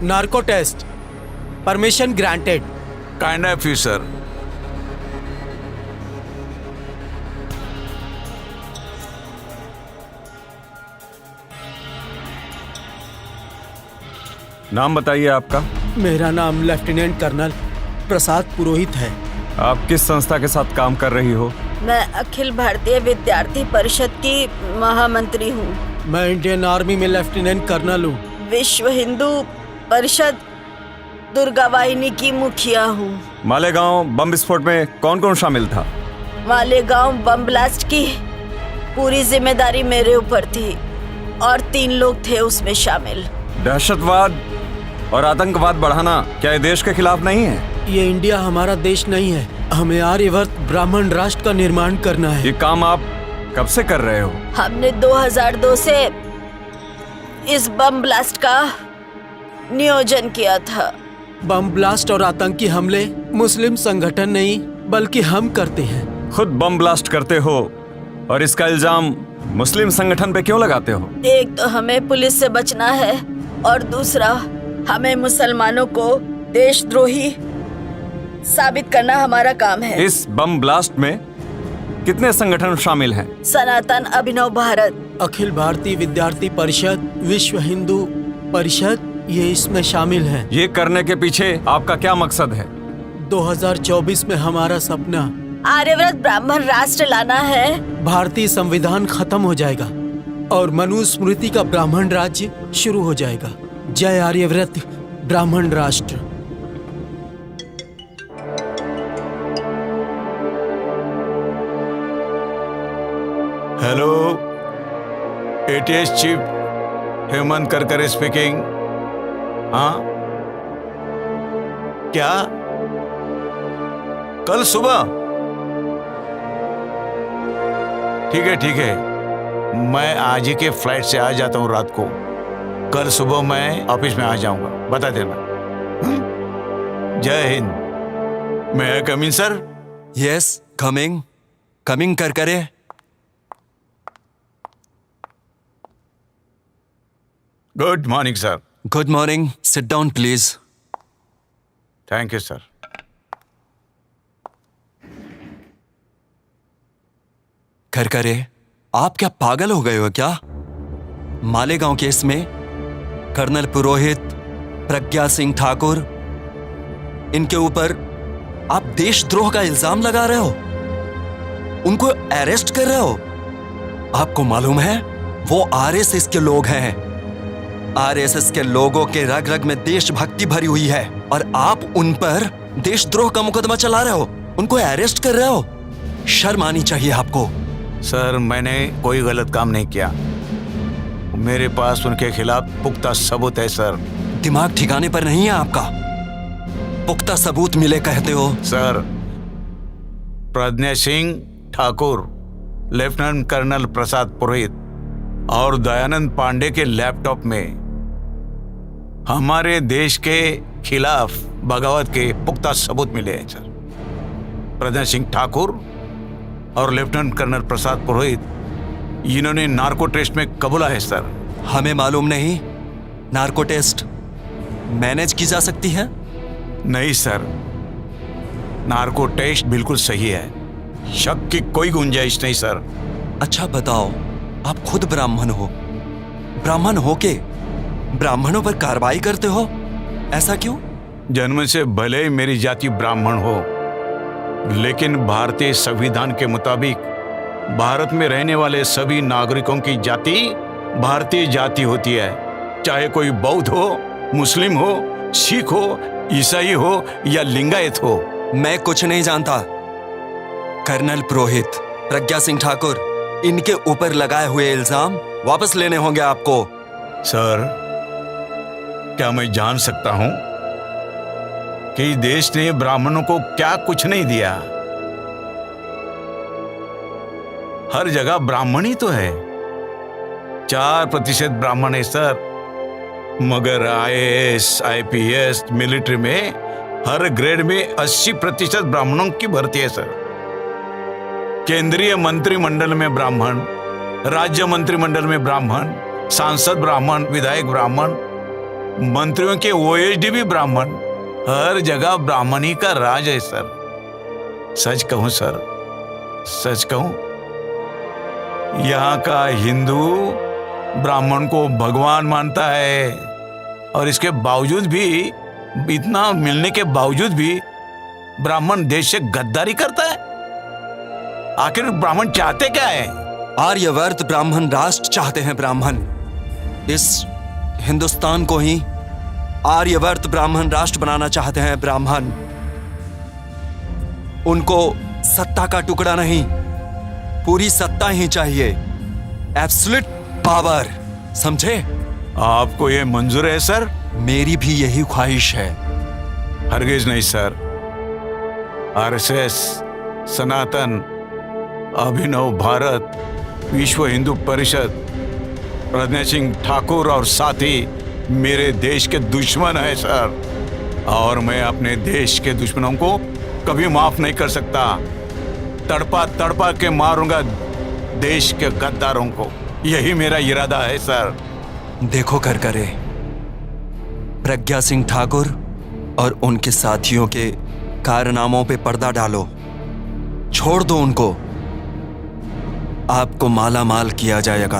Narco test, permission granted. Kind of you sir. नाम बताइए आपका। मेरा नाम लेफ्टिनेंट कर्नल प्रसाद पुरोहित है। आप किस संस्था के साथ काम कर रही हो? मैं अखिल भारतीय विद्यार्थी परिषद की महामंत्री हूँ। मैं इंडियन आर्मी में लेफ्टिनेंट कर्नल हूँ। विश्व हिंदू परिषद दुर्गा वाहिनी की मुखिया हूँ। मालेगांव बम विस्फोट में कौन कौन शामिल था? मालेगांव बम ब्लास्ट की पूरी जिम्मेदारी मेरे ऊपर थी और 3 लोग थे उसमें शामिल। दहशतवाद और आतंकवाद बढ़ाना क्या ये देश के खिलाफ नहीं है? ये इंडिया हमारा देश नहीं है। हमें आर्यवर्त ब्राह्मण राष्ट्र का निर्माण करना है। ये काम आप कब से कर रहे हो? हमने 2002 से इस बम ब्लास्ट का नियोजन किया था। बम ब्लास्ट और आतंकी हमले मुस्लिम संगठन नहीं बल्कि हम करते हैं। खुद बम ब्लास्ट करते हो और इसका इल्जाम मुस्लिम संगठन पे क्यों लगाते हो? एक तो हमें पुलिस से बचना है और दूसरा हमें मुसलमानों को देशद्रोही साबित करना हमारा काम है। इस बम ब्लास्ट में कितने संगठन शामिल हैं? सनातन अभिनव भारत, अखिल भारतीय विद्यार्थी परिषद, विश्व हिंदू परिषद, ये इसमें शामिल हैं। ये करने के पीछे आपका क्या मकसद है? 2024 में हमारा सपना आर्यव्रत ब्राह्मण राष्ट्र लाना है। भारतीय संविधान खत्म हो जाएगा और मनुस्मृति का ब्राह्मण राज्य शुरू हो जाएगा। जय आर्यव्रत ब्राह्मण राष्ट्र। Hello, ATS chief Hemant Karkare speaking. हाँ, क्या कल सुबह? ठीक है, मैं आज ही के फ्लाइट से आ जाता हूँ रात को। कल सुबह मैं ऑफिस में आ जाऊंगा, बता देना। जय हिंद। मैं कम इन सर? यस, कमिंग कर करे। Good morning sir. Good morning, sit down please. Thank you sir. कर करे, आप क्या पागल हो गए हो क्या? मालेगांव केस में कर्नल पुरोहित, प्रज्ञा सिंह ठाकुर, इनके ऊपर आप देशद्रोह का इल्जाम लगा रहे हो, उनको अरेस्ट कर रहे हो। आपको मालूम है वो आरएसएस के लोग हैं। आरएसएस के लोगों के रग रग में देशभक्ति भरी हुई है और आप उन पर देशद्रोह का मुकदमा चला रहे हो, उनको अरेस्ट कर रहे हो। शर्म आनी चाहिए आपको। सर, मैंने कोई गलत काम नहीं किया। मेरे पास उनके खिलाफ पुख्ता सबूत है सर। दिमाग ठिकाने पर नहीं है आपका। पुख्ता सबूत मिले कहते हो? Sir, Pragya Singh Thakur, lieutenant colonel Prasad Purohit और दयानंद पांडे के लैपटॉप में हमारे देश के खिलाफ बगावत के पुख्ता सबूत मिले हैं सर। प्रज्ञा सिंह ठाकुर और लेफ्टिनेंट कर्नल प्रसाद पुरोहित, इन्होंने नार्को टेस्ट में कबूला है सर। हमें मालूम नहीं नार्को टेस्ट मैनेज की जा सकती है? नहीं सर, नार्को टेस्ट बिल्कुल सही है, शक की कोई गुंजाइश नहीं सर। अच्छा बताओ, आप खुद ब्राह्मण हो, ब्राह्मण हो के ब्राह्मणों पर कार्रवाई करते हो, ऐसा क्यों? जन्म से भले ही मेरी जाति ब्राह्मण हो, लेकिन भारतीय संविधान के मुताबिक भारत में रहने वाले सभी नागरिकों की जाति भारतीय जाति होती है, चाहे कोई बौद्ध हो, मुस्लिम हो, सिख हो, ईसाई हो या लिंगायत हो। मैं कुछ नहीं जानता। कर्नल पुरोहित, प्रज्ञा सिंह ठाकुर, इनके ऊपर लगाए हुए इल्जाम वापस लेने होंगे आपको। सर, क्या मैं जान सकता हूं कि देश ने ब्राह्मणों को क्या कुछ नहीं दिया? हर जगह ब्राह्मण ही तो है। 4% ब्राह्मण है सर, मगर आईएएस, आईपीएस, मिलिट्री में हर ग्रेड में 80% ब्राह्मणों की भर्ती है सर। केंद्रीय मंत्रिमंडल में ब्राह्मण, राज्य मंत्रिमंडल में ब्राह्मण, सांसद ब्राह्मण, विधायक ब्राह्मण, मंत्रियों के ओएसडी भी ब्राह्मण, हर जगह ब्राह्मणी का राज है सर। सच कहूं सर, सच कहूं, यहाँ का हिंदू ब्राह्मण को भगवान मानता है, और इसके बावजूद भी, इतना मिलने के बावजूद भी ब्राह्मण देश से गद्दारी करता है। आखिर ब्राह्मण चाहते क्या है? आर्यवर्त ब्राह्मण राष्ट्र चाहते हैं। ब्राह्मण इस हिंदुस्तान को ही आर्यवर्त ब्राह्मण राष्ट्र बनाना चाहते हैं। ब्राह्मण उनको सत्ता का टुकड़ा नहीं, पूरी सत्ता ही चाहिए, एब्सोल्यूट पावर, समझे? आपको ये मंजूर है सर? मेरी भी यही ख्वाहिश है। हरगिज नहीं सर। आरएसएस, सनातन, अभिनव भारत, विश्व हिंदू परिषद, प्रज्ञा सिंह ठाकुर और साथी मेरे देश के दुश्मन है सर, और मैं अपने देश के दुश्मनों को कभी माफ नहीं कर सकता। तड़पा तड़पा के मारूंगा देश के गद्दारों को, यही मेरा इरादा है सर। देखो करकरे, प्रज्ञा सिंह ठाकुर और उनके साथियों के कारनामों पे पर्दा डालो, छोड़ दो उनको। आपको माला माल किया जाएगा,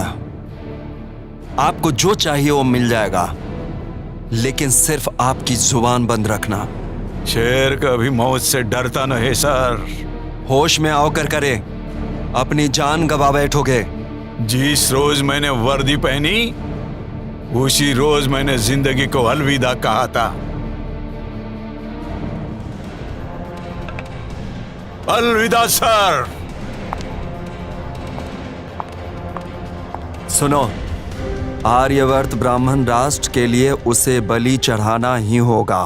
आपको जो चाहिए वो मिल जाएगा, लेकिन सिर्फ आपकी जुबान बंद रखना। शेर कभी मौत से डरता नहीं सर। होश में आओ करकरे, अपनी जान गवा बैठोगे। जिस रोज मैंने वर्दी पहनी उसी रोज मैंने जिंदगी को अलविदा कहा था। अलविदा सर। सुनो, आर्यवर्त ब्राह्मण राष्ट्र के लिए उसे बलि चढ़ाना ही होगा।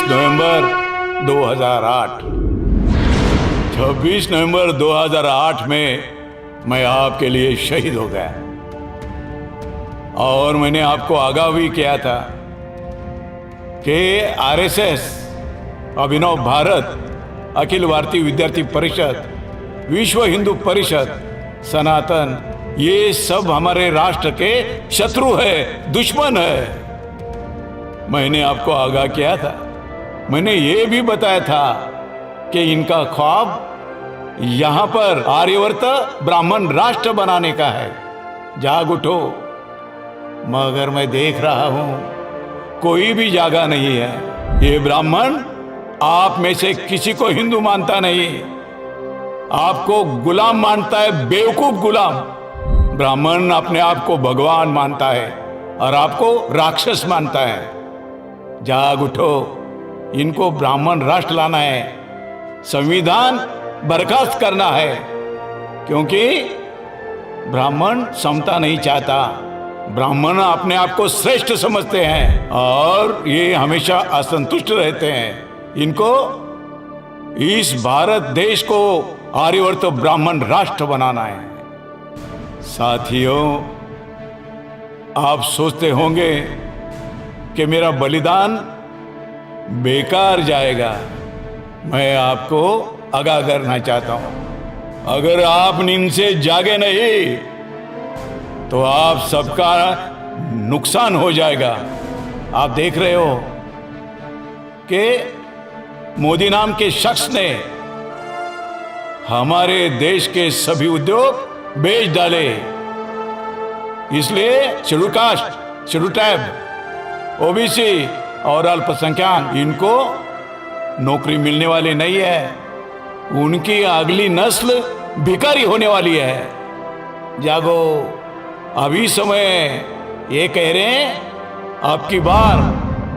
नवंबर 2008 26 नवंबर 2008 में मैं आपके लिए शहीद हो गया, और मैंने आपको आगाह भी किया था कि आरएसएस, अभिनव भारत, अखिल भारतीय विद्यार्थी परिषद, विश्व हिंदू परिषद, सनातन, ये सब हमारे राष्ट्र के शत्रु है, दुश्मन है। मैंने आपको आगाह किया था, मैंने ये भी बताया था कि इनका ख्वाब यहां पर आर्यवर्त ब्राह्मण राष्ट्र बनाने का है। जाग उठो। मगर मैं देख रहा हूं कोई भी जागा नहीं है। ये ब्राह्मण आप में से किसी को हिंदू मानता नहीं, आपको गुलाम मानता है, बेवकूफ गुलाम। ब्राह्मण अपने आप को भगवान मानता है और आपको राक्षस मानता है। जाग उठो, इनको ब्राह्मण राष्ट्र लाना है, संविधान बर्खास्त करना है, क्योंकि ब्राह्मण समता नहीं चाहता। ब्राह्मण अपने आप को श्रेष्ठ समझते हैं और ये हमेशा असंतुष्ट रहते हैं। इनको इस भारत देश को आर्यवर्त ब्राह्मण राष्ट्र बनाना है। साथियों, आप सोचते होंगे कि मेरा बलिदान बेकार जाएगा। मैं आपको आगाह करना चाहता हूं, अगर आप नींद से जागे नहीं तो आप सबका नुकसान हो जाएगा। आप देख रहे हो कि मोदी नाम के शख्स ने हमारे देश के सभी उद्योग बेच डाले, इसलिए schedule caste, schedule tribe, OBC और अल्पसंख्यक इनको नौकरी मिलने वाली नहीं है। उनकी अगली नस्ल भिखारी होने वाली है। जागो, अभी समय ये कह रहे हैं आपकी बार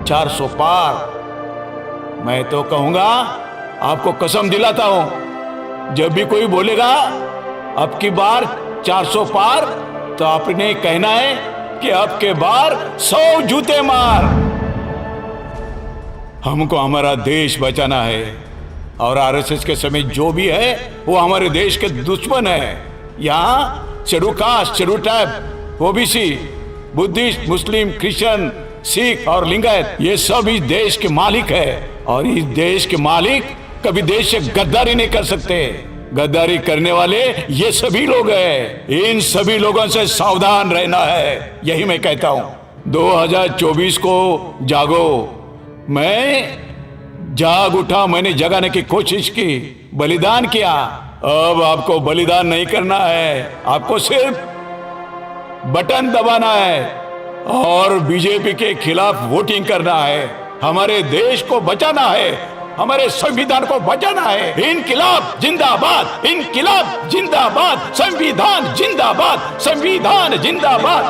400 पार। मैं तो कहूंगा, आपको कसम दिलाता हूं, जब भी कोई बोलेगा आपकी बार 400 पार, तो आपने कहना है कि आपके बार 100 जूते मार। हमको हमारा देश बचाना है, और आरएसएस के समय जो भी है वो हमारे देश के दुश्मन है। यहाँ schedule caste, schedule tribe, OBC Buddhist, Muslim, Christian, Sikh और लिंगायत ये सब इस देश के मालिक है। और इस देश के मालिक कभी देश से गद्दारी नहीं कर सकते। गद्दारी करने वाले ये सभी लोग हैं। इन सभी लोगों से सावधान रहना है, यही मैं कहता हूं। 2024 को जागो। मैं जाग उठा, मैंने जगाने की कोशिश की, बलिदान किया। अब आपको बलिदान नहीं करना है, आपको सिर्फ बटन दबाना है और बीजेपी के खिलाफ वोटिंग करना है। हमारे देश को बचाना है, हमारे संविधान को बचाना है। इनकिलाब जिंदाबाद, इनकिलाब जिंदाबाद, संविधान जिंदाबाद, संविधान जिंदाबाद।